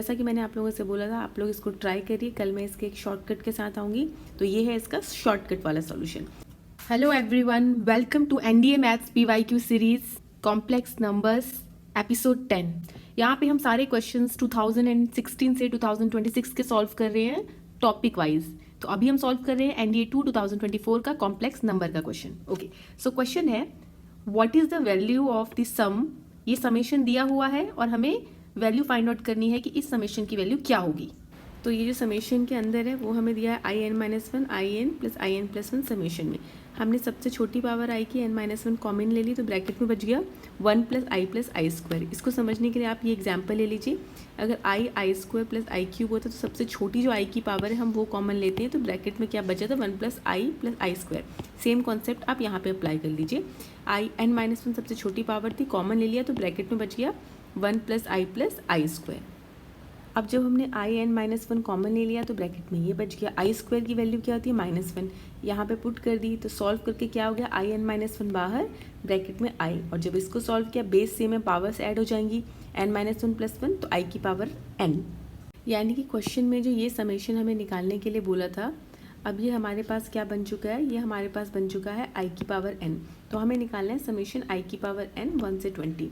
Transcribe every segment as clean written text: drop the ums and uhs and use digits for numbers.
जैसा कि मैंने आप लोगों से बोला था, आप लोग इसको ट्राई करिए। कल मैं इसके एक शॉर्टकट के साथ आऊँगी। तो ये है इसका शॉर्टकट वाला solution. Hello everyone, welcome to NDA maths PYQ series complex numbers episode 10। यहाँ पे हम सारे क्वेश्चंस 2016 से 2026 के सॉल्व कर रहे हैं टॉपिक वाइज। तो अभी हम सॉल्व कर रहे हैं एनडीए 2 2024 का कॉम्प्लेक्स नंबर का क्वेश्चन। ओके, सो क्वेश्चन है what is the value of the sum. ये समेशन दिया हुआ है और हमें वैल्यू फाइंड आउट करनी है कि इस समेशन की वैल्यू क्या होगी। तो ये जो समेशन के अंदर है वो हमें दिया है i n minus one i n plus one summation में। हमने सबसे छोटी पावर आई की एन माइनस वन कॉमन ले ली, तो ब्रैकेट में बच गया वन प्लस आई स्क्वायर। इसको समझने के लिए आप ये एग्जाम्पल ले लीजिए। अगर आई स्क्वायर प्लस आई क्यूब होता तो सबसे छोटी जो आई की पावर है हम वो कॉमन लेते हैं, तो ब्रैकेट में क्या बचा था वन प्लस आई स्क्वायर। सेम कॉन्सेप्ट आप यहाँ पे अप्लाई कर लीजिए। आई एन माइनस वन सबसे छोटी पावर थी, कॉमन ले लिया तो ब्रैकेट में बच गया वन प्लस आई स्क्वायर। अब जब हमने i n minus one common ले लिया तो ब्रैकेट में ये बच गया। आई स्क्वायर की वैल्यू क्या होती है माइनस वन, यहाँ पे पुट कर दी तो सॉल्व करके क्या हो गया आई एन माइनस वन बाहर, ब्रैकेट में आई। और जब इसको सॉल्व किया बेस सेम है, पावर्स ऐड हो जाएंगी, n minus one plus one तो आई की पावर एन। यानी कि क्वेश्चन में जो ये समेशन हमें निकालने के लिए बोला था, अब ये हमारे पास क्या बन चुका है, ये हमारे पास बन चुका है आई की पावर एन। तो हमें निकालना है समेशन आई की पावर एन 1 से 20।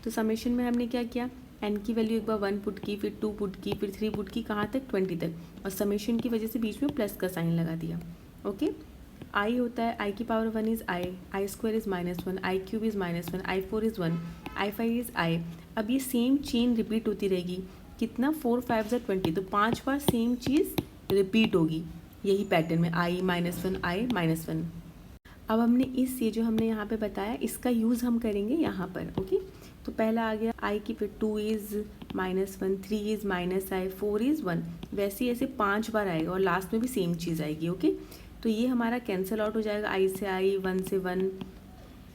तो समेशन में हमने क्या किया, एन की वैल्यू एक बार 1 पुट की, फिर 2 पुट की, फिर 3 पुट की, कहाँ तक 20 तक। और समेशन की वजह से बीच में प्लस का साइन लगा दिया। ओके, आई होता है आई की power 1 is I square is minus one, I cube is minus one, I four is one, I five is I. अब ये सेम चेन रिपीट होती रहेगी। कितना 4 5 ज़ा 20, तो 5 बार सेम चीज़ रिपीट होगी यही पैटर्न में, आई माइनस वन। अब हमने ये जो हमने यहाँ पे बताया इसका यूज़ हम करेंगे यहाँ पर। ओके, तो पहला आ गया आई की, फिर 2 is minus one, 3 is minus I, 4 is one. वैसे ऐसे 5 बार आएगा और लास्ट में भी सेम चीज़ आएगी। ओके, तो ये हमारा कैंसिल आउट हो जाएगा, आई से आई, वन से वन,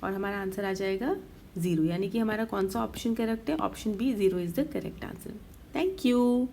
और हमारा आंसर आ जाएगा 0। यानी कि हमारा कौन सा ऑप्शन करेक्ट है, option B 0 is the correct answer. Thank you.